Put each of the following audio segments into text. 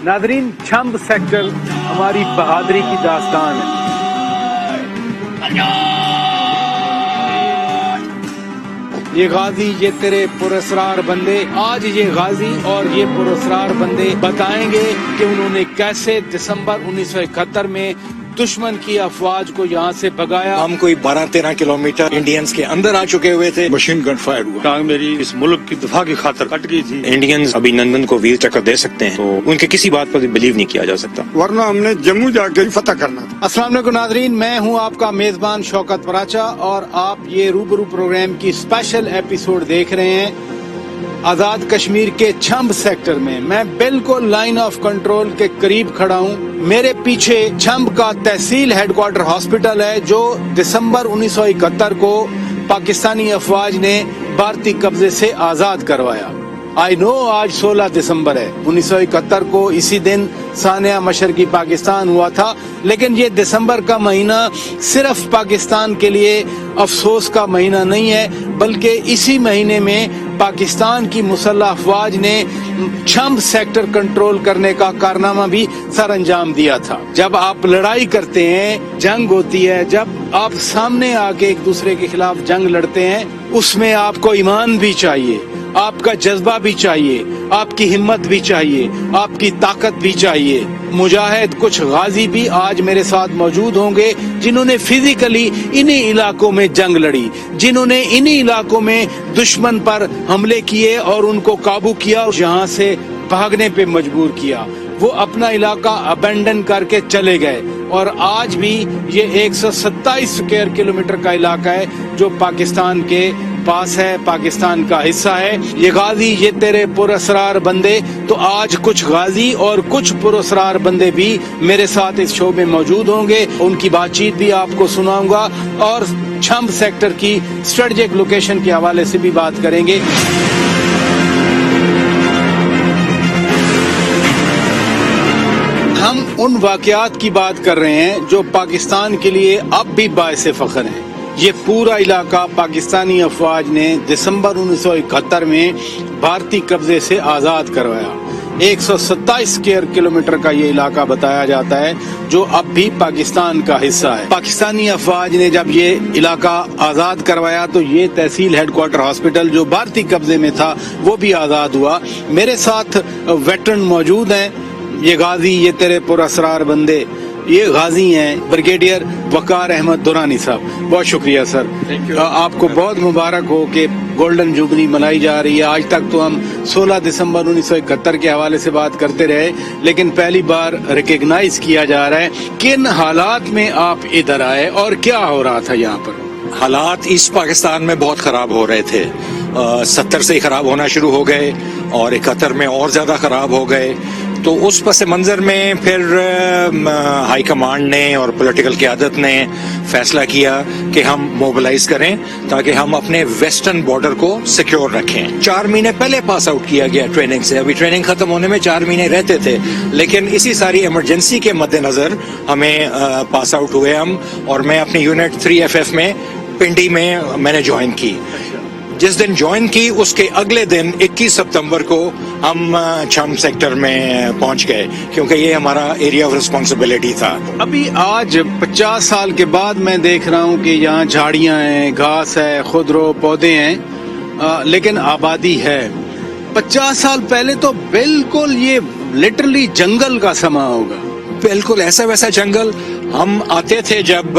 Nadreen, Chhamb sector हमारी बहादुरी की दास्तान है। ये गाजी, ये तेरे पुरस्कार बंदे, आज ये गाजी और ये पुरस्कार बंदे बताएंगे कि उन्होंने कैसे दिसंबर 1971 में दुश्मन की अफवाज को यहाँ से भगाया। हम कोई 12-13 किलोमीटर इंडियंस के अंदर आ चुके हुए थे। मशीन गन फायर हुआ, टांग मेरी इस मुल्क की दफा की खातर कट गई थी। इंडियंस अभिनंदन को वीर चक्र दे सकते हैं, तो उनके किसी बात पर बिलीव नहीं किया जा सकता, वरना हमने जम्मू जाकर फतह करना था। अस्सलाम वालेकुम नादरीन, मैं हूं आपका मेजबान शौकत पराचा और आप ये रूबरू प्रोग्राम की स्पेशल एपिसोड देख रहे हैं आजाद कश्मीर के छंब सेक्टर में। मैं बिल्कुल लाइन ऑफ कंट्रोल के करीब खड़ा हूँ। मेरे पीछे छंब का तहसील हेडक्वार्टर हॉस्पिटल है जो दिसंबर 1971 को पाकिस्तानी अफवाज ने भारतीय कब्जे से आजाद करवाया। आई नो आज 16 दिसंबर है, 1971 को इसी दिन सानिया मशरकी पाकिस्तान हुआ था, लेकिन ये दिसंबर का महीना सिर्फ पाकिस्तान के लिए अफसोस का महीना नहीं है, बल्कि इसी महीने में पाकिस्तान की मुसल्लह अफवाज ने छंब सेक्टर कंट्रोल करने का कारनामा भी सर अंजाम दिया था। जब आप लड़ाई करते हैं, जंग होती है, जब आप सामने आके एक दूसरे के खिलाफ जंग लड़ते हैं, उसमें आपको ईमान भी चाहिए, आपका जज्बा भी चाहिए, आपकी हिम्मत भी चाहिए, आपकी ताकत भी चाहिए। मुजाहिद कुछ गाजी भी आज मेरे साथ मौजूद होंगे जिन्होंने फिजिकली इन्हीं इलाकों में जंग लड़ी, जिन्होंने इन्हीं इलाकों में दुश्मन पर हमले किए और उनको काबू किया, यहाँ से भागने पे मजबूर किया। वो अपना इलाका अबेंडन करके चले गए और आज भी ये 127 स्क्वायर किलोमीटर का इलाका है जो पाकिस्तान के पास है, पाकिस्तान का हिस्सा है। ये गाजी, ये तेरे पुरस्कार बंदे, तो आज कुछ गाजी और कुछ पुरस्कार बंदे भी मेरे साथ इस शो में मौजूद होंगे। उनकी बातचीत भी आपको सुनाऊंगा और छंब सेक्टर की स्ट्रेटेजिक लोकेशन के हवाले से भी बात करेंगे। हम उन वाकयात की बात कर रहे हैं जो पाकिस्तान के लिए अब भी बाइसे फख्र हैं। ये पूरा इलाका पाकिस्तानी अफवाज ने दिसंबर 1971 में भारतीय कब्जे से आजाद करवाया। 127 स्क्वायर किलोमीटर का ये इलाका बताया जाता है जो अब भी पाकिस्तान का हिस्सा है। पाकिस्तानी अफवाज ने जब ये इलाका आजाद करवाया तो ये तहसील हेडक्वार्टर हॉस्पिटल जो भारतीय कब्जे में था वो भी आजाद हुआ। मेरे साथ वेटरन मौजूद हैं, ये गाजी, ये तेरे पुरस्कार बंदे, ये गाजी हैं ब्रिगेडियर वकार अहमद दुरानी साहब। बहुत शुक्रिया सर, आपको बहुत मुबारक हो कि गोल्डन जुबली मनाई जा रही है। आज तक तो हम 16 दिसंबर 1971 के हवाले से बात करते रहे, लेकिन पहली बार रिकग्नाइज किया जा रहा है। किन हालात में आप इधर आए और क्या हो रहा था यहाँ पर? हालात ईस्ट पाकिस्तान में बहुत खराब हो रहे थे। 70 से ही खराब होना शुरू हो गए और 71 में और ज्यादा खराब हो गए। तो उस पस मंजर में फिर हाई कमांड ने और पॉलिटिकल क़यादत ने फैसला किया कि हम मोबिलाइज करें ताकि हम अपने वेस्टर्न बॉर्डर को सिक्योर रखें। 4 महीने पहले पास आउट किया गया ट्रेनिंग से, अभी ट्रेनिंग खत्म होने में 4 महीने रहते थे, लेकिन इसी सारी इमरजेंसी के मद्देनजर हमें पास आउट हुए हम, और मैं अपनी यूनिट 3FF में पिंडी में मैंने ज्वाइन की। जिस दिन ज्वाइन की उसके अगले दिन 21 सितंबर को हम छंब सेक्टर में पहुंच गए, क्योंकि ये हमारा एरिया ऑफ रिस्पांसिबिलिटी था। अभी आज 50 साल के बाद मैं देख रहा हूँ कि यहाँ झाड़ियाँ हैं, घास है, खुदरो पौधे हैं, लेकिन आबादी है। 50 साल पहले तो बिल्कुल ये लिटरली जंगल का समा होगा। बिल्कुल ऐसा वैसा जंगल। हम आते थे जब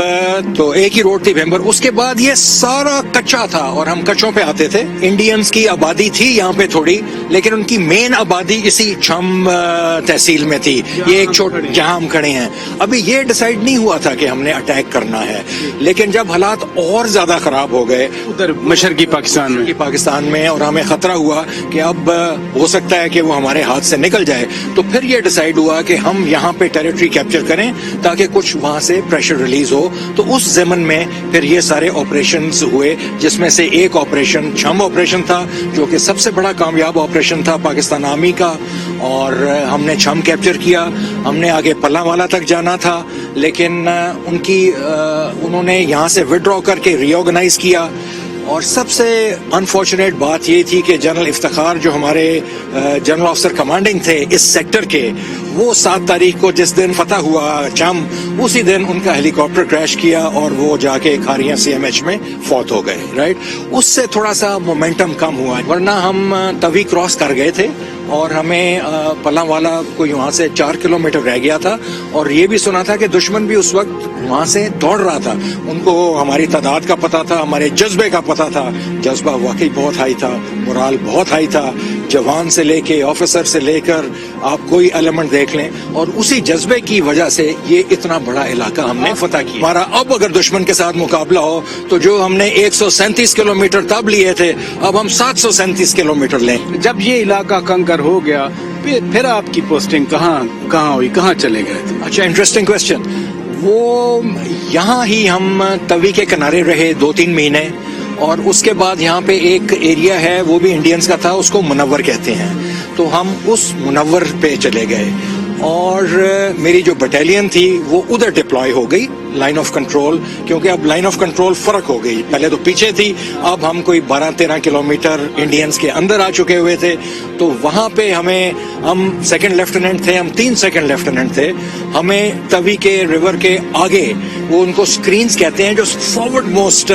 तो एक ही रोड थी वेम्बर, उसके बाद ये सारा कच्चा था और हम कच्चों पे आते थे। इंडियंस की आबादी थी यहाँ पे थोड़ी, लेकिन उनकी मेन आबादी इसी छंब तहसील में थी। ये एक छोटा जहाँ हम खड़े हैं, अभी ये डिसाइड नहीं हुआ था कि हमने अटैक करना है, लेकिन जब हालात और ज्यादा खराब हो गए उधर मशरकी पाकिस्तान में और हमें खतरा हुआ कि अब हो सकता है कि वो हमारे हाथ से निकल जाए, तो फिर ये डिसाइड हुआ कि हम यहाँ पे टेरिटरी कैप्चर करें ताकि कुछ वहां से प्रेशर रिलीज हो। तो उस जमन में फिर ये सारे ऑपरेशंस हुए, जिसमें से एक ऑपरेशन छंब ऑपरेशन था जो कि सबसे बड़ा कामयाब ऑपरेशन था पाकिस्तान आर्मी का, और हमने छंब कैप्चर किया। हमने आगे पल्लावाला तक जाना था, लेकिन उन्होंने यहाँ से विड्रॉ करके रीऑर्गेनाइज किया। اور سب سے انفارچونیٹ بات یہ تھی کہ جنرل افتخار جو ہمارے جنرل آفیسر کمانڈنگ تھے اس سیکٹر کے، وہ 7 تاریخ کو جس دن فتح ہوا چمب، اسی دن ان کا ہیلی کاپٹر کریش کیا اور وہ جا کے کھاریاں CMH میں فوت ہو گئے. رائٹ، اس سے تھوڑا سا مومنٹم کم ہوا، ورنہ ہم توی کراس کر گئے تھے اور ہمیں پلاں والا کوئی وہاں سے 4 کلومیٹر رہ گیا تھا، اور یہ بھی سنا تھا کہ دشمن بھی اس وقت وہاں سے دوڑ رہا تھا. ان کو ہماری تعداد کا پتہ تھا، ہمارے جذبے کا پتہ تھا. جذبہ واقعی بہت ہائی تھا، مورال بہت ہائی تھا، جوان سے لے کے آفیسر سے لے کر آپ کوئی ایلیمنٹ دیکھ لیں، اور اسی جذبے کی وجہ سے یہ اتنا بڑا علاقہ ہم نے فتح کیا. ہمارا اب اگر دشمن کے ساتھ مقابلہ ہو تو جو ہم نے 137 کلومیٹر تب لیے تھے، اب ہم 737 کلومیٹر لیں. جب یہ علاقہ کنکر ہو گیا پھر آپ کی پوسٹنگ کہاں ہوئی، کہاں چلے گئے تھے؟ اچھا، انٹرسٹنگ کوشچن. وہ یہاں ہی ہم توی کے کنارے رہے 2-3 مہینے، اور اس کے بعد یہاں پہ ایک ایریا ہے وہ بھی انڈینز کا تھا، اس کو منور کہتے ہیں، تو ہم اس منور پہ چلے گئے. اور میری جو بٹالین تھی وہ ادھر ڈپلوائے ہو گئی لائن آف کنٹرول، کیونکہ اب لائن آف کنٹرول فرق ہو گئی. پہلے تو پیچھے تھی، اب ہم کوئی 12-13 کلومیٹر انڈینز کے اندر آ چکے ہوئے تھے. تو وہاں پہ ہم سیکنڈ لیفٹیننٹ تھے، ہم 3 سیکنڈ لیفٹیننٹ تھے. ہمیں توی کے ریور کے آگے، وہ ان کو سکرینز کہتے ہیں جو فارورڈ موسٹ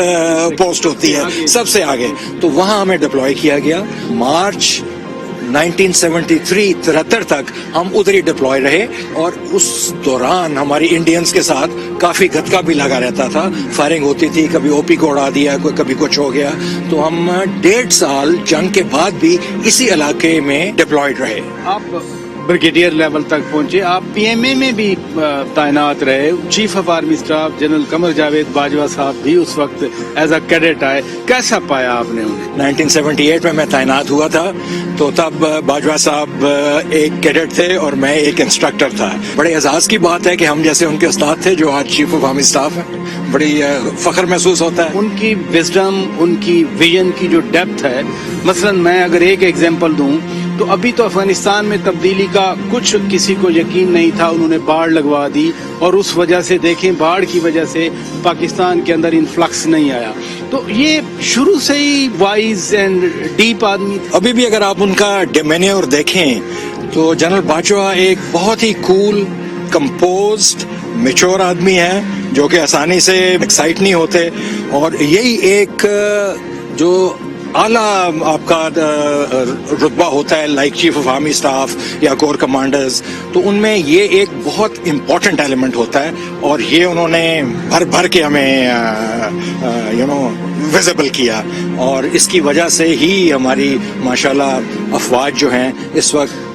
پوسٹ ہوتی ہے، سب سے آگے، تو وہاں ہمیں ڈپلوائے کیا گیا. مارچ 1973 تک ہم ادھر ہی ڈپلوائے رہے، اور اس دوران ہماری انڈینز کے ساتھ کافی گتکا بھی لگا رہتا تھا. فائرنگ ہوتی تھی، کبھی OP کو اڑا دیا، کبھی کچھ ہو گیا. تو ہم 1.5 سال جنگ کے بعد بھی اسی علاقے میں ڈپلوائڈ رہے. آپ بریگیڈیئر لیول تک پہنچے، آپ PMA میں بھی تعینات رہے. Chief of army staff general Qamar Javed Bajwa صاحب بھی اس وقت ایز اے کیڈٹ آئے. کیسا پایا آپ نے انہیں؟ 1978 میں تعینات ہوا تھا، تو تب باجوہ صاحب ایک کیڈٹ تھے اور میں ایک انسٹرکٹر تھا. بڑے اعزاز کی بات ہے کہ ہم جیسے ان کے استاد تھے جو آج چیف آف آرمی اسٹاف ہیں. بڑی فخر محسوس ہوتا ہے. ان کی وزڈم، ان کی ویژن کی جو ڈیپتھ ہے، مثلا میں اگر ایک ایگزامپل دوں تو ابھی تو افغانستان میں تبدیلی کا کچھ کسی کو یقین نہیں تھا، انہوں نے باڑ لگوا دی، اور اس وجہ سے دیکھیں باڑ کی وجہ سے پاکستان کے اندر انفلکس نہیں آیا. تو یہ شروع سے ہی وائز اینڈ ڈیپ آدمی تھے. ابھی بھی اگر آپ ان کا ڈیمینیور دیکھیں تو جنرل باجوہ ایک بہت ہی کول، کمپوزڈ، میچور آدمی ہے، جو کہ آسانی سے ایکسائٹ نہیں ہوتے. اور یہی ایک جو اعلیٰ آپ کا رتبہ ہوتا ہے like chief of army staff یا کور کمانڈرز، تو ان میں یہ ایک بہت امپورٹنٹ ایلیمنٹ ہوتا ہے، اور یہ انہوں نے بھر کے ہمیں ویزیبل کیا. اور اس کی وجہ سے ہی ہماری ماشاءاللہ افواج جو ہیں اس وقت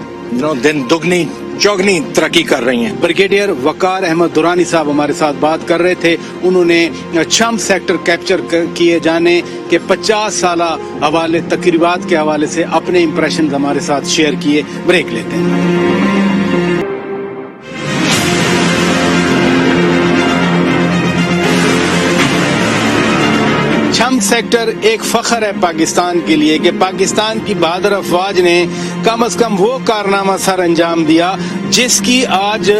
دن دگنی چوگنی ترقی کر رہی ہیں. بریگیڈیئر وقار احمد درانی صاحب ہمارے ساتھ بات کر رہے تھے. انہوں نے چھمب سیکٹر کیپچر کیے جانے کے 50 سالہ تقریبات کے حوالے سے اپنے امپریشن ہمارے ساتھ شیئر کیے. بریک لیتے ہیں. چھمب سیکٹر ایک فخر ہے پاکستان کے لیے کہ پاکستان کی بہادر افواج نے کم از کم وہ کارنامہ سر انجام دیا جس کی آج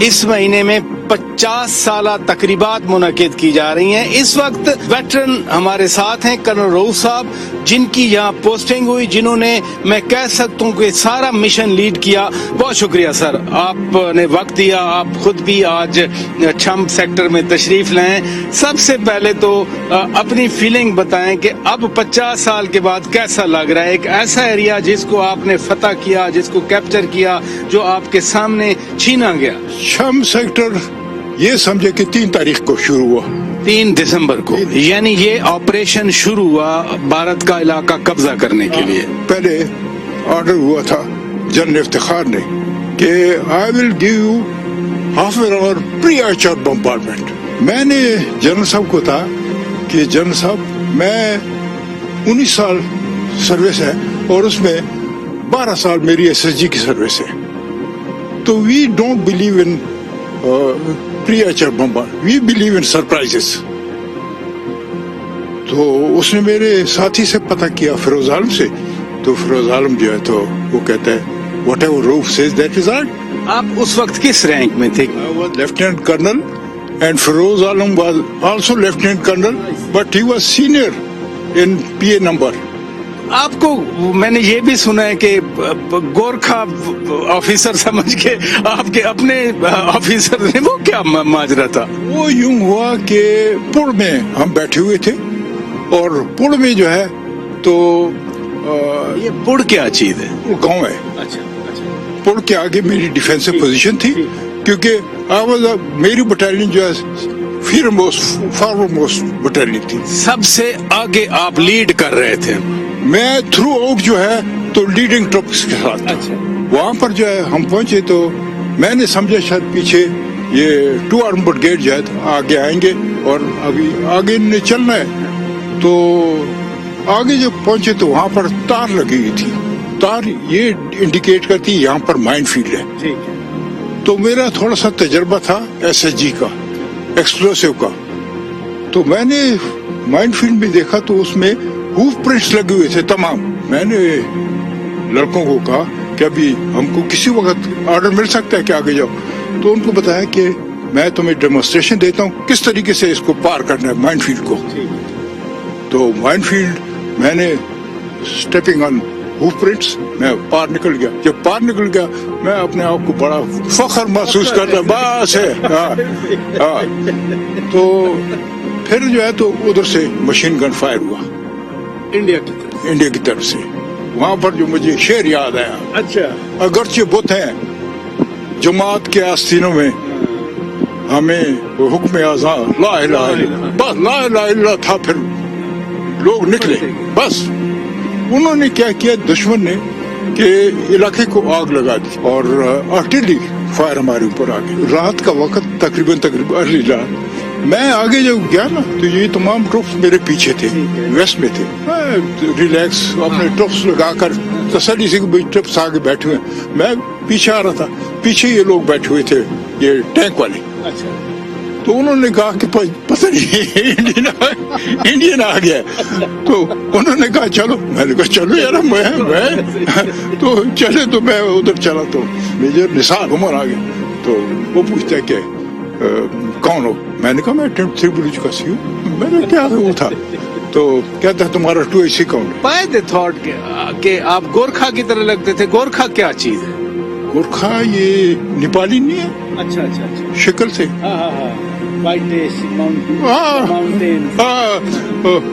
اس مہینے میں 50 سالہ تقریبات منعقد کی جا رہی ہیں. اس وقت ویٹرن ہمارے ساتھ ہیں کرنل رؤوف صاحب، جن کی یہاں پوسٹنگ ہوئی، جنہوں نے میں کہہ سکتا ہوں کہ سارا مشن لیڈ کیا. بہت شکریہ سر، آپ نے وقت دیا، آپ خود بھی آج چھمب سیکٹر میں تشریف لائیں. سب سے پہلے تو اپنی فیلنگ بتائیں کہ اب 50 سال کے بعد کیسا لگ رہا ہے ایک ایسا ایریا جس کو آپ نے فتح کیا، جس کو کیپچر کیا، جو آپ کے سامنے چھینا گیا. چھمب سیکٹر یہ سمجھے کہ 3 تاریخ کو شروع ہوا، 3 دسمبر کو، یعنی یہ آپریشن شروع ہوا بھارت کا علاقہ قبضہ کرنے کے لیے. پہلے آرڈر ہوا تھا جنرل افتخار نے کہ I will give you half an hour pre archer bombardment. میں نے جنرل صاحب کو کہا کہ جنرل صاحب میں 19 سال سروس ہے اور اس میں 12 سال میری SSG کی سروس ہے، تو we don't believe in pre archer bombard, we believe in surprises. تو اس نے میرے ساتھی سے پتہ کیا فیروز عالم سے، تو فیروز عالم جو ہے تو وہ کہتا ہے whatever Rauf says that is art. آپ اس وقت کس رینک میں تھے؟ Lieutenant colonel and Feroz Alam was also lieutenant colonel but he was senior in PA number. आपको मैंने ये भी सुना है कि गोरखा ऑफिसर समझ के आपके अपने ऑफिसर ने, वो क्या माजरा था? वो यूं हुआ कि पुल में हम बैठे हुए थे और पुल में जो है तो ये पुड़ क्या चीज है? वो गांव है, अच्छा अच्छा, पुल के आगे मेरी डिफेंसिव पोजीशन थी क्योंकि मेरी बटालियन जो है फॉरवर्ड मोस्ट बटालियन थी। सबसे आगे आप लीड कर रहे थे? मैं थ्रू आउट जो है तो लीडिंग ट्रक्स के साथ था। अच्छा। वहां पर जो है हम पहुंचे तो मैंने समझा शायद पीछे ये 2 आर्म ब्रिगेड जो है आगे आएंगे और अभी आगे ने चलना है। तो आगे जब पहुंचे तो वहां पर तार लगी हुई थी, तार ये इंडिकेट करती यहाँ पर माइन फील्ड है। ठीक है। तो मेरा थोड़ा सा तजर्बा था SSG का, एक्सप्लोसिव का, तो मैंने माइन फील्ड में देखा तो उसमें हूफ प्रिंट्स लगे हुए थे तमाम। मैंने लड़कों को कहा कि अभी हमको किसी वक्त ऑर्डर मिल सकता है कि आगे जाओ, तो उनको बताया कि मैं तुम्हें डेमोन्स्ट्रेशन देता हूँ किस तरीके से इसको पार करना है माइन फील्ड को। तो माइन फील्ड मैंने स्टेपिंग ऑन हूफ प्रिंट्स मैं पार निकल गया। जब पार निकल गया मैं अपने आप को बड़ा फख्र महसूस करता, बस है। हाँ। तो फिर जो है तो उधर से मशीन गन फायर हुआ इंडिया की तरफ से। वहां पर जो मुझे शेर याद आया, अच्छा, अगरचे बुत हैं जमात के आस्तीनों में, हमें हुक्म आज़ा ला इलाहा इल्लल्लाह, बस ला इलाहा इल्लल्लाह था। फिर लोग निकले, बस उन्होंने क्या किया, दुश्मन ने कि इलाके को आग लगा दी और आर्टिलरी फायर हमारे ऊपर आ गई। रात का वक्त तकरीबन अर्ली रात, मैं आगे जब गया ना तो ये तमाम ट्रुप्स मेरे पीछे थे, वेस्ट में थे। मैं रिलैक्स अपने ट्रुप्स लगाकर तसल्ली से ट्रुप्स आगे बैठे हुए, मैं पीछे आ रहा था, पीछे ये लोग बैठे हुए थे, ये टैंक वाले। अच्छा। तो उन्होंने कहा कि पता नहीं इंडियन आ गया। तो उन्होंने कहा चलो, मैंने कहा चलो यार मैं तो चले। तो मैं उधर चला तो मेजर निसार उमर आ गया। तो वो पूछता है कि कौन हो? मैंने कहा मैं 3 बलूच का सी हूँ। मैंने क्या वो था, तो कहता है तुम्हारा 2AC कौन है? बाय द थॉट कि आप गोरखा की तरह लगते थे। गोरखा क्या चीज है? गोरखा ये नेपाली नहीं है? अच्छा अच्छा अच्छा, शक्ल से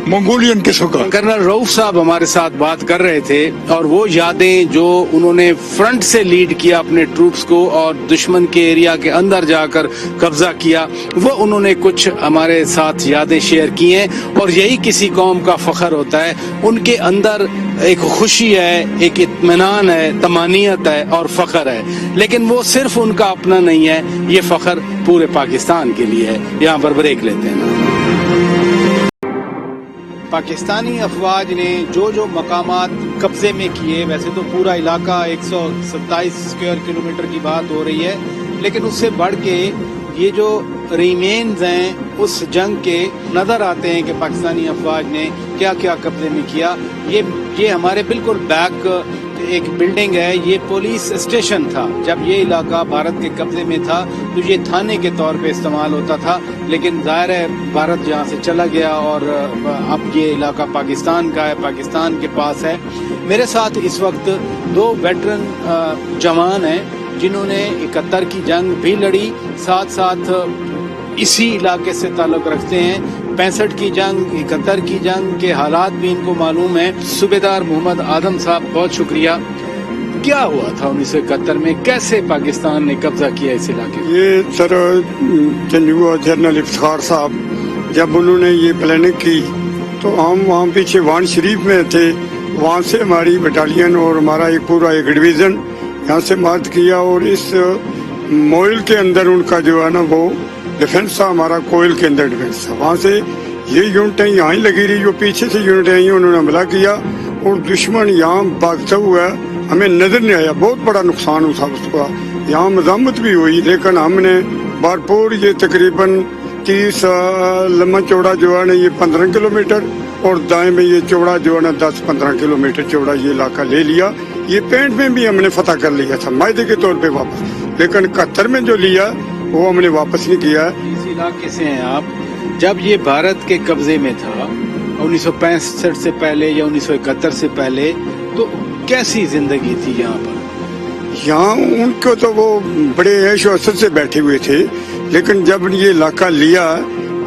मंगोलियन किस्म का। कर्नल रऊफ साहब हमारे साथ बात कर रहे थे और वो यादें जो उन्होंने फ्रंट से लीड किया अपने ट्रूप्स को और दुश्मन के एरिया के अंदर जाकर कब्जा किया, वो उन्होंने कुछ हमारे साथ यादें शेयर की हैं। और यही किसी कौम का फख्र होता है, उनके अंदर एक खुशी है, एक इत्मीनान है, तमानियत है और फख्र है। लेकिन वो सिर्फ उनका अपना नहीं है, ये फख्र पूरे पाकिस्तान के लिए है। यहाँ पर ब्रेक लेते हैं। पाकिस्तानी अफवाज ने जो मकामात कब्जे में किए, वैसे तो पूरा इलाका 127 स्क्वायर किलोमीटर की बात हो रही है, लेकिन उससे बढ़ के ये जो रिमेन्स हैं उस जंग के नजर आते हैं कि पाकिस्तानी अफवाज ने क्या क्या कब्जे में किया। ये हमारे बिल्कुल बैक एक बिल्डिंग है, ये पुलिस स्टेशन था। जब ये इलाका भारत के कब्जे में था तो ये थाने के तौर पे इस्तेमाल होता था, लेकिन जाहिर है भारत यहाँ से चला गया और अब ये इलाका पाकिस्तान का है, पाकिस्तान के पास है। मेरे साथ इस वक्त 2 वेटरन जवान हैं जिन्होंने 71 की जंग भी लड़ी, साथ साथ इसी इलाके से ताल्लुक रखते हैं। 65 की जंग, 71 की जंग के हालात भी इनको मालूम है। सूबेदार मोहम्मद आदम साहब, बहुत शुक्रिया। क्या हुआ था 1971 में, कैसे पाकिस्तान ने कब्जा किया इस इलाके में? ये सर जनरल इफ्तिखार साहब जब उन्होंने ये प्लानिंग की तो हम वहाँ पीछे वान शरीफ में थे, वहाँ से हमारी बटालियन और हमारा एक डिवीज़न यहाँ से मार्च किया और इस मोइल के अंदर उनका जो है ना वो डिफेंस था, हमारा कोयल के अंदर डिफेंस था। वहाँ से ये यूनिटें यहाँ ही लगी रही, जो पीछे से यूनिटें आई उन्होंने हमला किया और दुश्मन यहाँ भागता हुआ हमें नजर नहीं आया। बहुत बड़ा नुकसान हुआ उसका, यहाँ मजामत भी हुई, लेकिन हमने भरपूर ये तकरीबन 30 लम्बा चौड़ा जो है ना ये 15 किलोमीटर और दाएं में ये चौड़ा जो है ना 10-15 किलोमीटर चौड़ा ये इलाका ले लिया। ये 65 में भी हमने फतह कर लिया था मायदे के तौर पे वापस, लेकिन 71 में जो लिया वो हमने वापस नहीं किया। इस इलाके से हैं आप, जब ये भारत के कब्जे में था 1965 से पहले या 1971 से पहले, तो कैसी जिंदगी थी यहाँ पर? यहाँ उनको तो वो बड़े ऐश असर से बैठे हुए थे, लेकिन जब ये इलाका लिया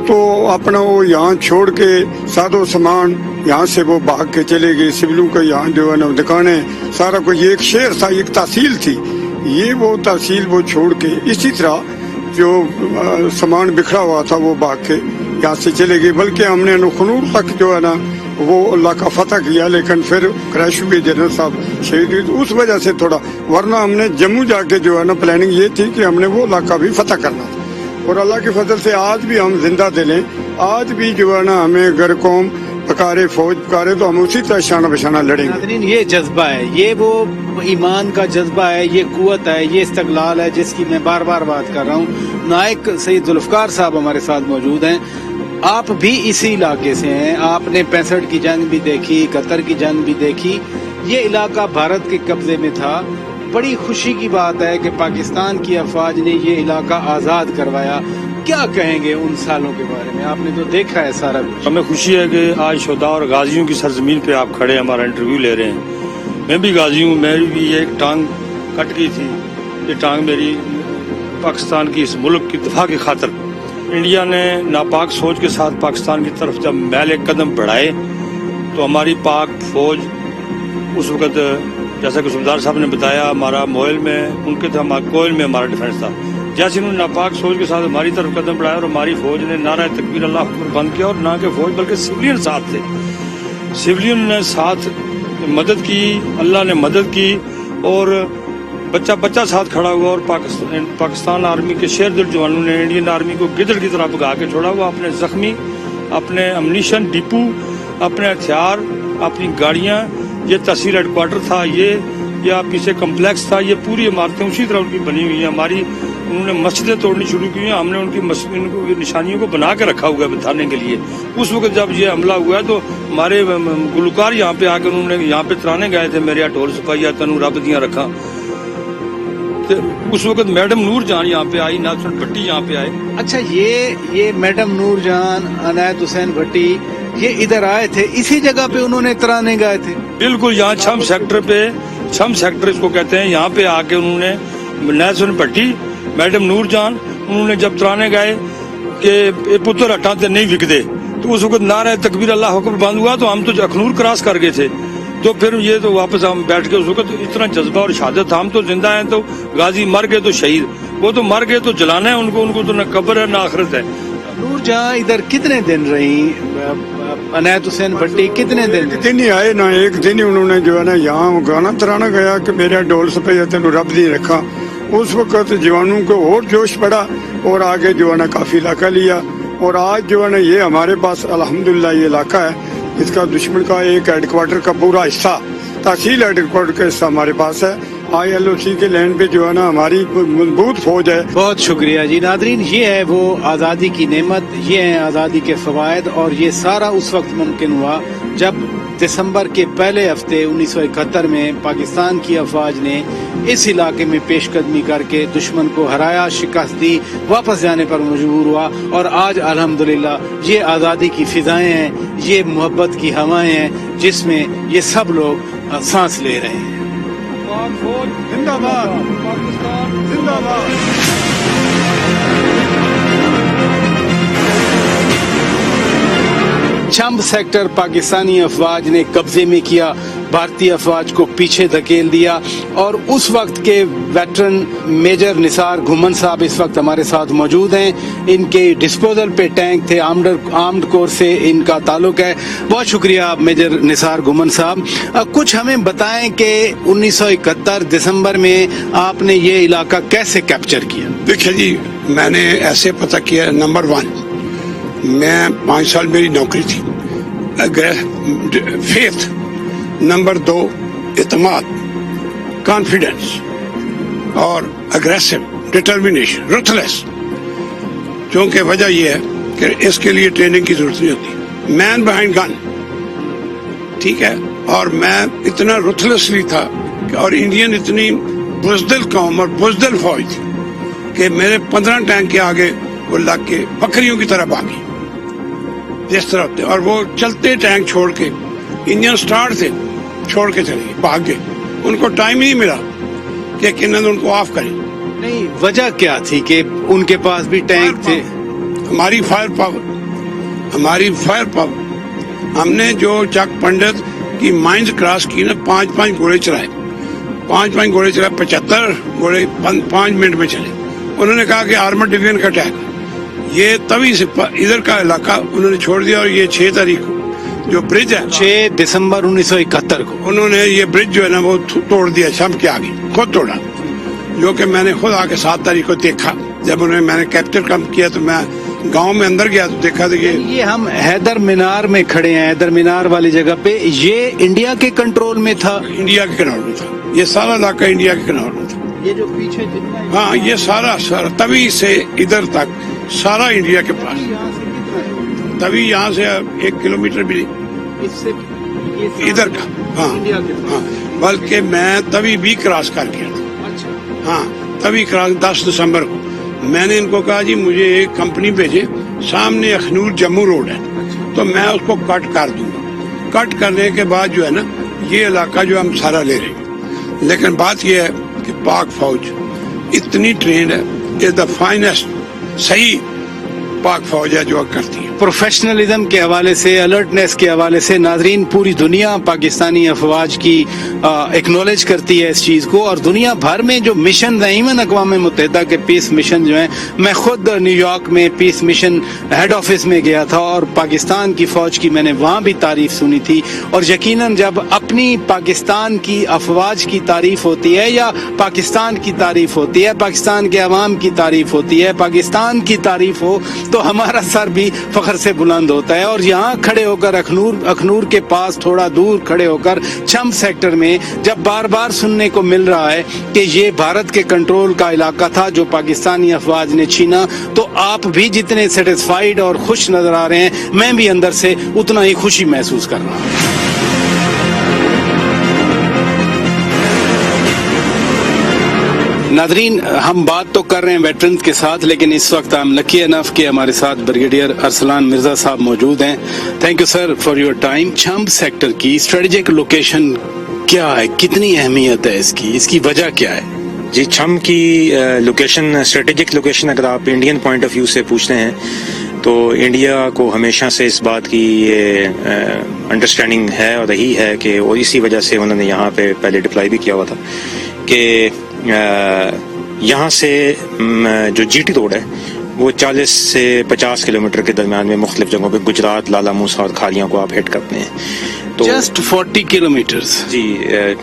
तो अपना वो यहाँ छोड़ के सादो सामान यहाँ से वो भाग के चले गए। सिविलों का यहाँ जो है ना दुकानें सारा कुछ, एक शहर था, एक तहसील थी, ये वो तहसील वो छोड़ के इसी तरह जो सामान बिखरा हुआ था वो भाग के यहाँ से चले गए। बल्कि हमने नखनूर तक जो है ना वो इलाका फतह किया, लेकिन फिर क्रैश हुए, जनरल साहब शहीद हुए, तो उस वजह से थोड़ा, वरना हमने जम्मू जाके जो है ना प्लानिंग ये थी कि हमने वो इलाका भी फतह करना था। और अल्लाह के फजल से आज भी हम जिंदा दिल हैं, आज भी जो है ना हमें घर कौम पकारे, फौज पकारे, तो हम उसी तरह शाना बशाना लड़ेंगे। नाज़रीन, ये जज्बा है, ये वो ईमान का जज्बा है, ये कुव्वत है, ये इस्तक़लाल है जिसकी मैं बार बार बात कर रहा हूँ। नायक सईद जुल्फ़कार साहब हमारे साथ मौजूद हैं। आप भी इसी इलाके से हैं, आपने 65 की जंग भी देखी, 71 की जंग भी देखी। ये इलाका भारत के कब्जे में था। बड़ी खुशी की बात है कि पाकिस्तान की अफवाज ने ये इलाका आज़ाद करवाया। क्या कहेंगे उन सालों के बारे में? आपने तो देखा है सारा कुछ। हमें खुशी है कि आज शुहदा और गाजियों की सरजमीन पे आप खड़े हमारा इंटरव्यू ले रहे हैं। मैं भी गाजी हूँ, मेरी भी एक टांग कट गई थी। ये टांग मेरी पाकिस्तान की इस मुल्क की दिफा की खातिर, इंडिया ने नापाक सोच के साथ पाकिस्तान की तरफ जब मैल एक कदम बढ़ाए तो हमारी पाक फौज उस वक़्त, जैसा कि सुबेदार साहब ने बताया, हमारा मोयल में उनके था, कोयल में हमारा डिफेंस था। जैसे उन्होंने नापाक सोच के साथ हमारी तरफ कदम बढ़ाया और हमारी फौज ने नारा तकबीर अल्लाह अकबर बंद किया, और ना के फौज बल्कि सिविलियन साथ थे, सिविलियन ने साथ मदद की, अल्लाह ने मदद की, और बच्चा साथ खड़ा हुआ। और पाकिस्तान आर्मी के शेर दिल जवानों ने इंडियन आर्मी को गिदड़ की तरह भगा के छोड़ा हुआ। अपने जख्मी, अपने अम्नीशन डिपो, अपने हथियार, अपनी गाड़ियाँ, ये तहसील हेडक्वार्टर था, ये आप पीछे कम्प्लेक्स था, ये पूरी इमारतें उसी तरह उनकी बनी हुई हैं। हमारी उन्होंने मस्जिदें तोड़नी शुरू की हैं, हमने उनकी निशानियों को बना के रखा हुआ है बताने के लिए। उस वक्त जब ये हमला हुआ है तो हमारे गुलकार यहाँ पे आकर उन्होंने यहाँ पे तराने गए थे, मेरे ढोल सिपाहिया तनु रब दियाँ रखा। उस वक्त मैडम नूर जान यहाँ पे आई, नाज़र भट्टी यहाँ पे आए। अच्छा, ये मैडम नूर जान, अनायत हुसैन भट्टी, ये इधर आए थे, इसी जगह पे उन्होंने तराने गए थे? बिल्कुल, यहाँ छम सेक्टर इसको कहते हैं, यहाँ पे आके उन्होंने नाज़र भट्टी, मैडम नूर जान, उन्होंने जब तराने गए कि पुत्र हटाते नहीं बिकते, तो उस वक्त नारा तकबीर अल्लाह अकबर बंद हुआ, तो हम तो अखनूर क्रॉस कर गए थे। तो फिर ये तो वापस हम बैठ के, उस वक्त इतना जज्बा और शहादत था, हम तो जिंदा हैं तो गाजी, मर गए तो शहीद, वो तो मर गए तो जलाना है उनको तो न कब्र है न आखिरत है। नूर जहाँ इधर कितने दिन रही? अनायत हुसैन भट्टी कितने दिन? एक दिन ही आए ना, एक दिन ही उन्होंने जो है ना यहाँ गाना तराना गया कि मेरा ढोल सपैया तेन रब दी रखा। उस वक्त जवानों को और जोश पड़ा और आगे जो है ना काफी इलाका लिया। और आज जो है ना ये हमारे पास अल्हम्दुलिल्लाह ये इलाका है, इसका दुश्मन का एक हेडक्वार्टर का पूरा हिस्सा, तहसील हेडक्वार्टर का हिस्सा हमारे पास है। ILOC के लैंड पे जो है ना हमारी मजबूत फौज है। बहुत शुक्रिया जी। नादरीन, ये है वो आज़ादी की नेमत, ये है आज़ादी के फ़वायद, और ये सारा उस वक्त मुमकिन हुआ जब दिसंबर के पहले हफ्ते 1971 में पाकिस्तान की अफवाज ने इस इलाके में पेशकदमी करके दुश्मन को हराया, शिकस्त दी, वापस जाने पर मजबूर हुआ। और आज अल्हम्दुलिल्लाह ये आज़ादी की फिजाएं हैं, ये मोहब्बत की हवाएं हैं जिसमें ये सब लोग सांस ले रहे हैं। जिंदाबाद पाकिस्तान, जिंदाबाद। छम्ब सेक्टर पाकिस्तानी अफवाज ने कब्जे में किया, भारतीय अफवाज को पीछे धकेल दिया, और उस वक्त के वेटरन मेजर निसार घुमन साहब इस वक्त हमारे साथ मौजूद हैं। इनके डिस्पोजल पे टैंक थे, आर्म्ड कोर से इनका ताल्लुक है। बहुत शुक्रिया मेजर निसार घुमन साहब। कुछ हमें बताएं कि 1971 दिसंबर में आपने ये इलाका कैसे कैप्चर किया? देखिए जी, मैंने ऐसे पता किया, नंबर 1 मैं 5 साल मेरी नौकरी थी, फेथ। नंबर 2 इत्मीनान, कॉन्फिडेंस और अग्रेसिव, डिटर्मिनेशन, रुथलेस। क्योंकि वजह यह है कि इसके लिए ट्रेनिंग की जरूरत नहीं होती। मैन बिहाइंड गन, ठीक है। और मैं इतना रुथलेसली था और इंडियन इतनी बुज़दिल कौम और बुज़दिल फौज थी कि मेरे 15 टैंक के आगे वो लग के बकरियों की तरह भागी। जिस तरह होते हैं, और वो चलते टैंक छोड़ के इंजन स्टार्ट से छोड़ के चले गए, भाग गए। उनको टाइम ही नहीं मिला कि किन्नर उनको ऑफ करें। नहीं, वजह क्या थी कि उनके पास भी टैंक थे? हमारी फायर पावर, हमने जो चक पंडित की माइंस क्रॉस की ना, 5-5 घोड़े चलाए, 75 घोड़े 5 मिनट में चले। उन्होंने कहा कि आर्मर डिवीजन का अटैक, ये तभी से इधर का इलाका उन्होंने छोड़ दिया। और ये 6 तारीख को जो ब्रिज है, 6 दिसंबर 1971 को उन्होंने ये ब्रिज जो है ना वो तोड़ दिया, शम के आगे खुद तोड़ा, जो कि मैंने खुद आके 7 तारीख को देखा। जब मैंने कैप्चर कम किया तो मैं गांव में अंदर गया तो देखा था ये हम हैदर मीनार में खड़े हैं, हैदर मीनार वाली जगह पे। ये इंडिया के कंट्रोल में था? इंडिया के कंट्रोल में था, ये सारा इलाका इंडिया के कंट्रोल में था। ये जो पीछे हाँ, ये सारा तभी से इधर तक सारा इंडिया के पास। तभी यहाँ से 1 किलोमीटर भी नहीं इससे इधर का। हाँ हाँ, बल्कि मैं तभी भी क्रॉस कर गया था। हाँ, तभी क्रॉस 10 दिसंबर को मैंने इनको कहा जी मुझे एक कंपनी भेजे, सामने अखनूर जम्मू रोड है, तो मैं उसको कट कर दूंगा। कट करने के बाद जो है ना, ये इलाका जो हम सारा ले रहे हैं। लेकिन बात यह है कि पाक फौज इतनी ट्रेंड है, इज द फाइनेस्ट, सही पाक फौज है जो करती है। प्रोफेशनलिज्म के हवाले से, अलर्टनेस के हवाले से नाजरीन पूरी दुनिया पाकिस्तानी अफवाज की एक्नॉलेज करती है इस चीज़ को। और दुनिया भर में जो मिशन है, इवन अक़वाम मुत्तहिदा के पीस मिशन जो हैं, मैं खुद न्यूयॉर्क में पीस मिशन हेड ऑफिस में गया था और पाकिस्तान की फ़ौज की मैंने वहाँ भी तारीफ सुनी थी। और यकीनन जब अपनी पाकिस्तान की अफवाज की तारीफ होती है या पाकिस्तान की तारीफ होती है, पाकिस्तान के अवाम की तारीफ होती है, पाकिस्तान की तारीफ हो, तो हमारा सर भी फख्र से बुलंद होता है। और यहाँ खड़े होकर अखनूर के पास थोड़ा दूर खड़े होकर चंब सेक्टर में जब बार बार सुनने को मिल रहा है कि ये भारत के कंट्रोल का इलाका था जो पाकिस्तानी अफवाज ने छीना, तो आप भी जितने सेटिस्फाइड और खुश नजर आ रहे हैं, मैं भी अंदर से उतना ही खुशी महसूस कर रहा हूँ। नादरीन, हम बात तो कर रहे हैं वेटरन्स के साथ, लेकिन इस वक्त हम लकी एनफ के हमारे साथ ब्रिगेडियर अरसलान मिर्जा साहब मौजूद हैं। Thank you sir for your time. Chamb sector की स्ट्रेटेजिक लोकेशन क्या है, कितनी अहमियत है इसकी वजह क्या है? जी, चंब की लोकेशन, स्ट्रेटेजिक लोकेशन, अगर आप इंडियन पॉइंट ऑफ व्यू से पूछते हैं तो इंडिया को हमेशा से इस बात की अंडरस्टैंडिंग है और रही है कि, और इसी वजह से उन्होंने यहाँ पे पहले डिप्लॉय भी किया हुआ था कि यहाँ से जो जीटी रोड है वो 40 से 50 किलोमीटर के दरमियान में मुख्तलिफ जगहों पे गुजरात, लाला मूसा और खालियां को आप हिट करते हैं। तो जस्ट 40 किलोमीटर्स? जी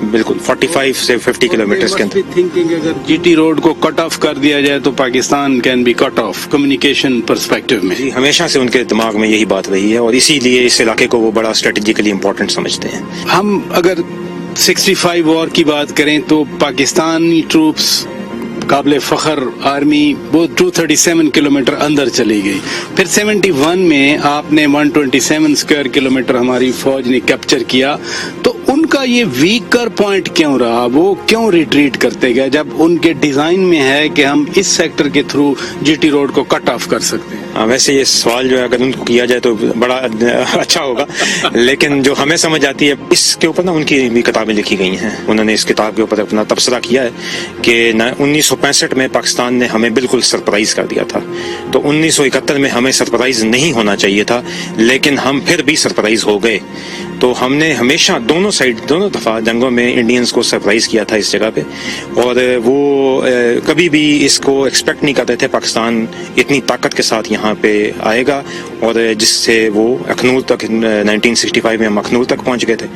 बिल्कुल, 45 से 50 किलोमीटर के अंदर। थिंकिंग अगर जीटी रोड को कट ऑफ कर दिया जाए तो Pakistan can be cut off communication perspective में। जी, हमेशा से उनके दिमाग में यही बात रही है और इसीलिए इस इलाके को वो बड़ा स्ट्रेटेजिकली इम्पोर्टेंट समझते हैं। हम अगर 65 वॉर की बात करें तो पाकिस्तानी ट्रूप्स, काबिल फख्र आर्मी, वो 237 किलोमीटर अंदर चली गई। फिर 71 में आपने 127 स्क्वायर किलोमीटर हमारी फौज ने कैप्चर किया। तो उनका ये वीकर पॉइंट क्यों रहा, वो क्यों रिट्रीट करते गए, जब उनके डिजाइन में है कि हम इस सेक्टर के थ्रू जीटी रोड को कट ऑफ कर सकते हैं? वैसे ये सवाल जो है अगर उनको किया जाए तो बड़ा अच्छा होगा, लेकिन जो हमें समझ आती है, इसके ऊपर ना उनकी भी किताबें लिखी गई हैं। उन्होंने इस किताब के ऊपर अपना तबसरा किया है कि 1965 में पाकिस्तान ने हमें बिल्कुल सरप्राइज कर दिया था, तो 1971 में हमें सरप्राइज नहीं होना चाहिए था, लेकिन हम फिर भी सरप्राइज हो गए। तो हमने हमेशा दोनों दफा जंगों में इंडियंस को सरप्राइज किया था इस जगह पे, और वो कभी भी इसको एक्सपेक्ट नहीं करते थे पाकिस्तान इतनी ताकत के साथ यहाँ पे आएगा, और जिससे वो अखनूर तक 1965 में हम अखनूर तक पहुँच गए थे,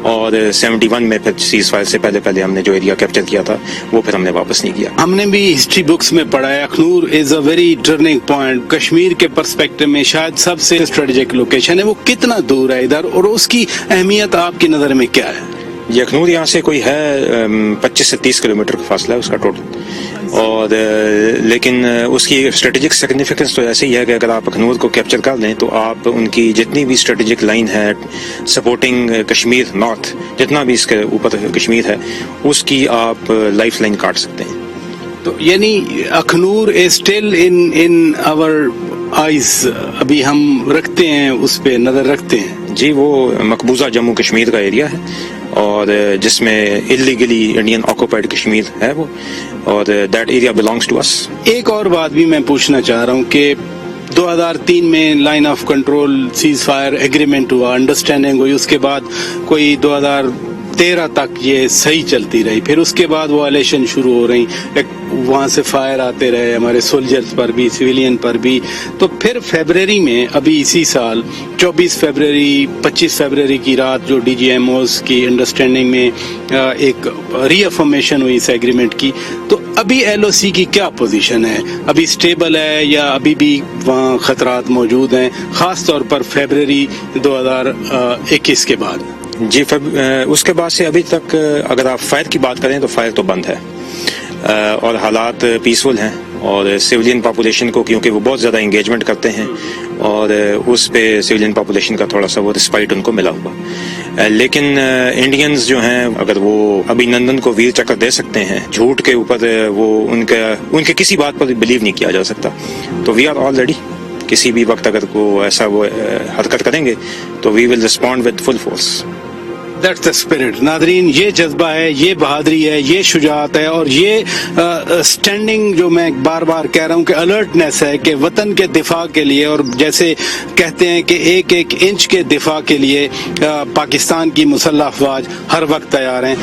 और 71 में फिर सीज फायर से पहले हमने जो एरिया कैप्चर किया था वो फिर हमने वापस नहीं किया। हमने भी हिस्ट्री बुक्स में पढ़ा है Akhnoor is a very turning point, Kashmir के पर्सपेक्टिव में शायद सबसे स्ट्रेटेजिक लोकेशन है। वो कितना दूर है इधर और उसकी अहमियत आपकी नजर में क्या है? ये अखनूर यहाँ से कोई है 25 से 30 किलोमीटर का फासला है उसका टोटल, और लेकिन उसकी स्ट्रेटेजिक सिग्निफिकेंस तो ऐसे ही है कि अगर आप अखनूर को कैप्चर कर लें तो आप उनकी जितनी भी स्ट्रेटेजिक लाइन है सपोर्टिंग कश्मीर नॉर्थ, जितना भी इसके ऊपर कश्मीर है, उसकी आप लाइफ लाइन काट सकते हैं। तो यानी Akhnoor is still in our eyes अभी हम रखते हैं, उस पे नजर रखते हैं। जी, वो मकबूजा जम्मू कश्मीर का एरिया है और जिसमें इलीगली इंडियन ऑक्युपाइड कश्मीर है वो, और that area belongs to us. एक और बात भी मैं पूछना चाह रहा हूँ कि 2003 में line of control cease fire agreement हुआ, अंडरस्टैंडिंग हुई, उसके बाद कोई 2013 तक ये सही चलती रही, फिर उसके बाद वायलेशन शुरू हो रही, वहां से फायर आते रहे हमारे सोल्जर्स पर भी, सिविलियन पर भी। तो फिर फरवरी में अभी इसी साल 24 फरवरी 25 फरवरी की रात जो डीजीएमओस की अंडरस्टैंडिंग में एक रीअफर्मेशन हुई इस एग्रीमेंट की, तो अभी एलओसी की क्या पोजीशन है? अभी स्टेबल है या अभी भी वहाँ खतरात मौजूद हैं, खास तौर पर फरवरी 2021 के बाद? जी, उसके बाद से अभी तक अगर आप फायर की बात करें तो फायर तो बंद है और हालात पीसफुल हैं, और सिविलियन पॉपुलेशन को, क्योंकि वो बहुत ज़्यादा इंगेजमेंट करते हैं और उस पे सिविलियन पॉपुलेशन का थोड़ा सा वो रिस्पाइट उनको मिला हुआ। लेकिन इंडियंस जो हैं, अगर वो अभिनंदन को वीर चक्र दे सकते हैं, झूठ के ऊपर वो उनके किसी बात पर बिलीव नहीं किया जा सकता, तो वी आर ऑल रेडी। किसी भी वक्त अगर को ऐसा वो हरकत करेंगे तो we will respond with full force. That's the spirit. नादरीन, ये जज्बा है, ये बहादुरी है, ये शुजात है, और ये स्टैंडिंग जो मैं बार बार कह रहा हूँ कि अलर्टनेस है कि वतन के दिफा के लिए, और जैसे कहते हैं कि एक एक इंच के दिफा के लिए पाकिस्तान की मुसल्लह अफवाज हर वक्त तैयार हैं।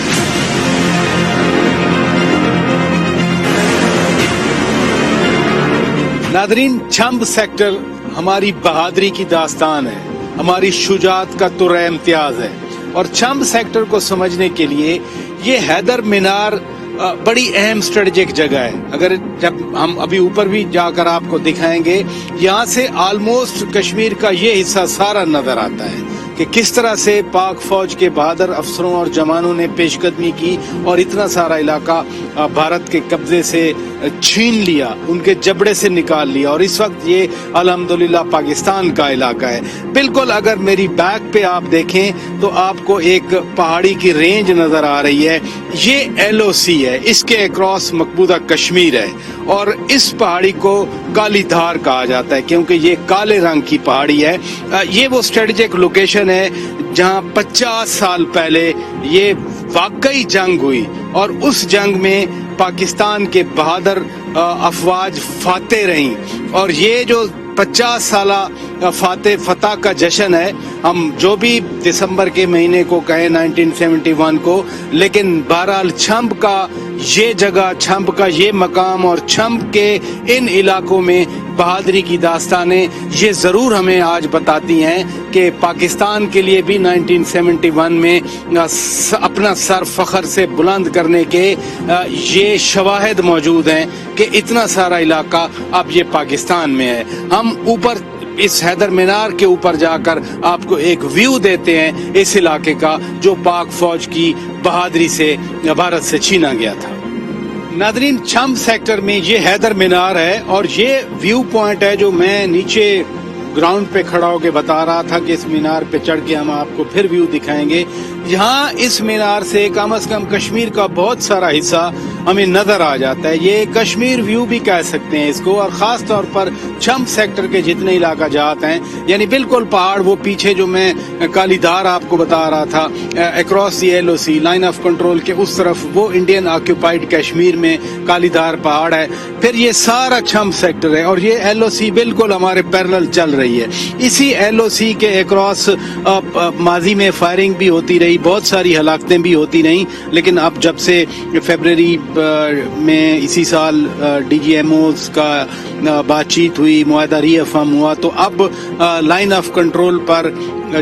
नादरीन, छंब सेक्टर हमारी बहादुरी की दास्तान है, हमारी शुजात का तुर्रा इम्तियाज है, और छंब सेक्टर को समझने के लिए ये हैदर मीनार बड़ी अहम स्ट्रेटेजिक जगह है। अगर जब हम अभी ऊपर भी जाकर आपको दिखाएंगे, यहाँ से ऑलमोस्ट कश्मीर का ये हिस्सा सारा नजर आता है कि किस तरह से पाक फौज के बहादुर अफसरों और जवानों ने पेशकदमी की और इतना सारा इलाका भारत के कब्जे से छीन लिया, उनके जबड़े से निकाल लिया, और इस वक्त ये अल्हम्दुलिल्लाह पाकिस्तान का इलाका है। बिल्कुल अगर मेरी बैक पे आप देखें तो आपको एक पहाड़ी की रेंज नजर आ रही है, ये एलओसी है, इसके अक्रॉस मकबूजा कश्मीर है, और इस पहाड़ी को काली धार कहा जाता है क्योंकि ये काले रंग की पहाड़ी है। ये वो स्ट्रेटेजिक लोकेशन है जहां 50 साल पहले ये वाकई जंग हुई, और उस जंग में पाकिस्तान के बहादुर अफवाज फाते रहीं, और ये जो 50 साला फतह का जश्न है, हम जो भी दिसंबर के महीने को कहें 1971 को, लेकिन बहरहाल छंब का ये जगह, छंब का ये मकाम और छंब के इन इलाकों में बहादुरी की दास्तानें ये ज़रूर हमें आज बताती हैं कि पाकिस्तान के लिए भी 1971 में अपना सर फख्र से बुलंद करने के ये शवाहिद मौजूद हैं कि इतना सारा इलाका अब ये पाकिस्तान में है। हम ऊपर इस हैदर मीनार के ऊपर जाकर आपको एक व्यू देते हैं इस इलाके का जो पाक फौज की बहादुरी से भारत से छीना गया था। नादरीन, छंब सेक्टर में ये हैदर मीनार है, और ये व्यू पॉइंट है जो मैं नीचे ग्राउंड पे खड़ा होकर बता रहा था कि इस मीनार पे चढ़ के हम आपको फिर व्यू दिखाएंगे। यहाँ इस मीनार से कम से कम कश्मीर का बहुत सारा हिस्सा हमें नजर आ जाता है। ये कश्मीर व्यू भी कह सकते हैं इसको, और खास तौर पर छंब सेक्टर के जितने इलाका जात हैं, यानी बिल्कुल पहाड़, वो पीछे जो मैं काली धार आपको बता रहा था, across the LOC line of control के उस तरफ वो इंडियन ऑक्यूपाइड कश्मीर में काली धार पहाड़ है, फिर ये सारा छंब सेक्टर है, और ये एलओसी बिल्कुल हमारे पैरेलल चल रही है। इसी एलओसी के अक्रॉस माजी में फायरिंग भी होती रही, बहुत सारी हलाकतें भी होती रही, लेकिन अब जब से फरवरी में इसी साल डीजीएमओस का बातचीत हुई, मुआहदा रीअफर्म हुआ, तो अब लाइन ऑफ कंट्रोल पर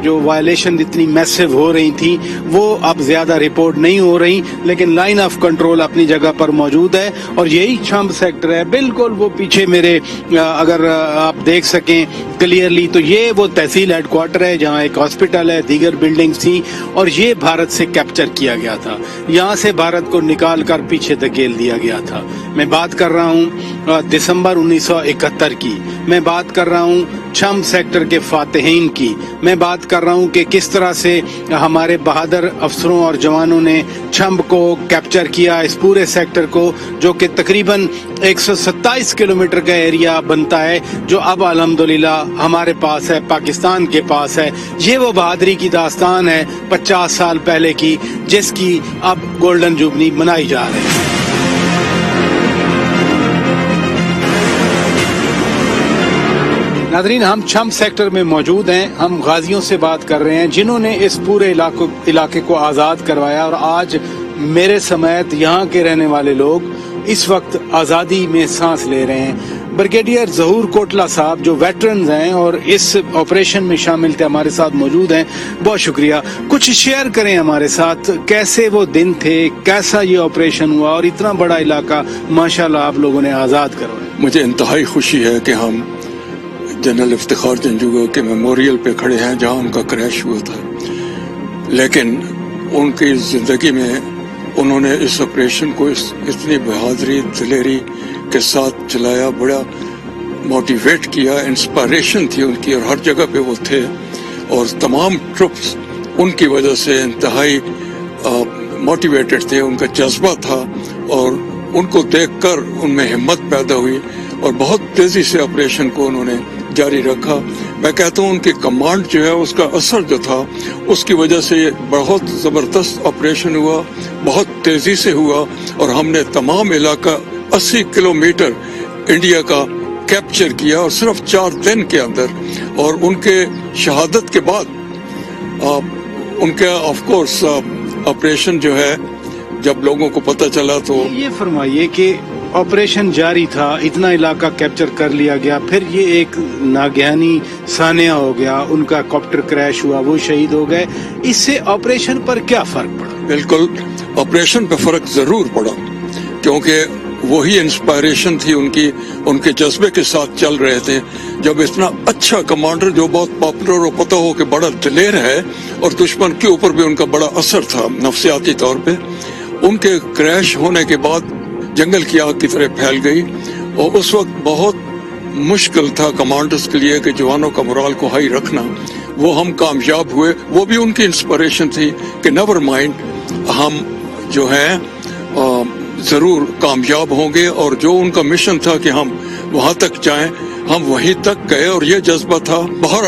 जो वायलेशन इतनी मैसिव हो रही थी वो अब ज्यादा रिपोर्ट नहीं हो रही, लेकिन लाइन ऑफ कंट्रोल अपनी जगह पर मौजूद है, और यही छंब सेक्टर है। बिल्कुल वो पीछे मेरे अगर आप देख सकें क्लियरली तो ये वो तहसील हेडक्वार्टर है जहाँ एक हॉस्पिटल है, दीगर बिल्डिंग्स थी, और یہ بھارت سے کیپچر کیا گیا تھا, یہاں سے بھارت کو نکال کر پیچھے دھکیل دیا گیا تھا. میں بات کر رہا ہوں دسمبر 1971 کی, میں بات کر رہا ہوں چھمب سیکٹر کے فاتحین کی, میں بات کر رہا ہوں کہ کس طرح سے ہمارے بہادر افسروں اور جوانوں نے چھمب کو کیپچر کیا, اس پورے سیکٹر کو, جو کہ تقریباً 127 کلومیٹر کا ایریا بنتا ہے, جو اب الحمدللہ ہمارے پاس ہے, پاکستان کے پاس ہے. یہ وہ بہادری کی داستان ہے 50 سال پہلے کی, جس کی اب گولڈن جوبلی منائی جا رہی ہے. ناظرین, ہم چھمب سیکٹر میں موجود ہیں, ہم غازیوں سے بات کر رہے ہیں جنہوں نے اس پورے علاقے کو آزاد کروایا, اور آج میرے سمیت یہاں کے رہنے والے لوگ اس وقت آزادی میں سانس لے رہے ہیں. بریگیڈیئر ظہور کوٹلا صاحب جو ویٹرنز ہیں اور اس آپریشن میں شامل تھے, ہمارے ساتھ موجود ہیں. بہت شکریہ. کچھ شیئر کریں ہمارے ساتھ, کیسے وہ دن تھے, کیسا یہ آپریشن ہوا, اور اتنا بڑا علاقہ ماشاءاللہ آپ لوگوں نے آزاد کروایا. مجھے انتہائی خوشی ہے کہ ہم جنرل افتخار جنجوگا کے میموریل پہ کھڑے ہیں جہاں ان کا کریش ہوا تھا, لیکن ان کی زندگی میں انہوں نے اس آپریشن کو اتنی بہادری دلیری کے ساتھ چلایا, بڑا موٹیویٹ کیا, انسپائریشن تھی ان کی, اور ہر جگہ پہ وہ تھے, اور تمام ٹروپس ان کی وجہ سے انتہائی موٹیویٹڈ تھے. ان کا جذبہ تھا اور ان کو دیکھ کر ان میں ہمت پیدا ہوئی اور بہت تیزی سے آپریشن کو انہوں نے جاری رکھا. میں کہتا ہوں ان کی کمانڈ جو ہے, اس کا اثر جو تھا, اس کی وجہ سے یہ بہت زبردست آپریشن ہوا, بہت تیزی سے ہوا, اور ہم نے تمام علاقہ 80 کلومیٹر انڈیا کا کیپچر کیا, اور صرف 4 دن کے اندر. اور ان کے شہادت کے بعد ان کا آف کورس آپریشن جو ہے جب لوگوں کو پتہ چلا تو یہ فرمائیے کہ آپریشن جاری تھا, اتنا علاقہ کیپچر کر لیا گیا, پھر یہ ایک ناگہانی سانحہ ہو گیا, ان کا کاپٹر کریش ہوا, وہ شہید ہو گئے. اس سے آپریشن پر کیا فرق پڑا؟ بالکل آپریشن پہ فرق ضرور پڑا, کیونکہ وہی انسپائریشن تھی ان کی, ان کے جذبے کے ساتھ چل رہے تھے. جب اتنا اچھا کمانڈر جو بہت پاپولر اور پتہ ہو کہ بڑا دلیر ہے, اور دشمن کے اوپر بھی ان کا بڑا اثر تھا نفسیاتی طور پہ, ان کے کریش ہونے کے بعد جنگل کی آگ کی طرح پھیل گئی. اور اس وقت بہت مشکل تھا کمانڈرز کے لیے کہ جوانوں کا morale کو ہائی رکھنا. وہ ہم کامیاب ہوئے, وہ بھی ان کی انسپریشن تھی کہ نیور مائنڈ, ہم جو ہیں ضرور کامیاب ہوں گے. اور جو ان کا مشن تھا کہ ہم وہاں تک جائیں, ہم وہیں تک گئے, اور یہ جذبہ تھا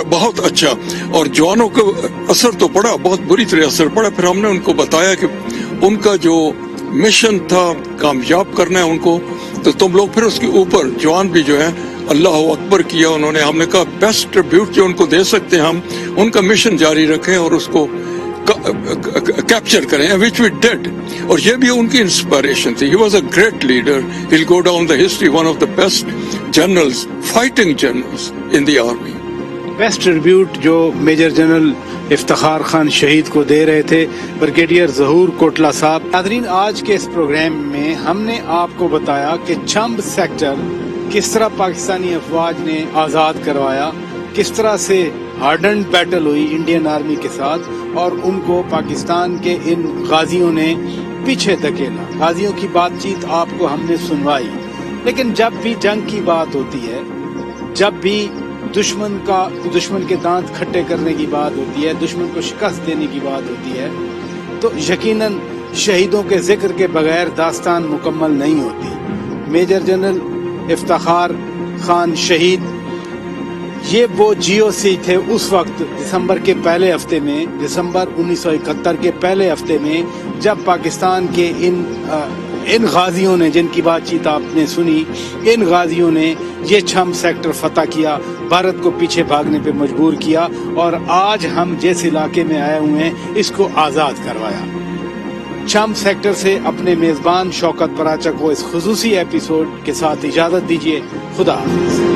بہت اچھا. اور جوانوں کو اثر تو پڑا, بہت بری طرح اثر پڑا. پھر ہم نے ان کو بتایا کہ ان کا جو مشن تھا کامیاب کرنا ہے ان کو, تو تم لوگ پھر اس کے اوپر جوان بھی جو ہے اللہ اکبر کیا انہوں نے. ہم نے کہا بیسٹ ٹریبیوٹ جو ان کو دے سکتے ہیں ہم, ان کا مشن جاری رکھیں اور اس کو کیپچر کریں, which we did. اور یہ بھی ان کی انسپائریشن تھی. He was a great leader. He'll go down the history, one of the best generals, fighting generals in the army. Best tribute جو میجر جنرل افتخار خان شہید کو دے رہے تھے بریگیڈیئر ظہور کوٹلا صاحب. ناظرین, آج کے اس پروگرام میں ہم نے آپ کو بتایا کہ چھمب سیکٹر کس طرح پاکستانی افواج نے آزاد کروایا, کس طرح سے ہارڈنڈ بیٹل ہوئی انڈین آرمی کے ساتھ, اور ان کو پاکستان کے ان غازیوں نے پیچھے دھکیلا. غازیوں کی بات چیت آپ کو ہم نے سنوائی, لیکن جب بھی جنگ کی بات ہوتی ہے, جب بھی دشمن کے دانت کھٹے کرنے کی بات ہوتی ہے, دشمن کو شکست دینے کی بات ہوتی ہے, تو یقیناً شہیدوں کے ذکر کے بغیر داستان مکمل نہیں ہوتی. میجر جنرل افتخار خان شہید, یہ وہ جی او سی تھے اس وقت دسمبر کے پہلے ہفتے میں, دسمبر 1971 کے پہلے ہفتے میں, جب پاکستان کے ان غازیوں نے, جن کی بات چیت آپ نے سنی, ان غازیوں نے یہ چھمب سیکٹر فتح کیا, بھارت کو پیچھے بھاگنے پہ مجبور کیا, اور آج ہم جس علاقے میں آئے ہوئے ہیں اس کو آزاد کروایا. چھمب سیکٹر سے اپنے میزبان شوکت پراچا کو اس خصوصی ایپیسوڈ کے ساتھ اجازت دیجیے. خدا حافظ.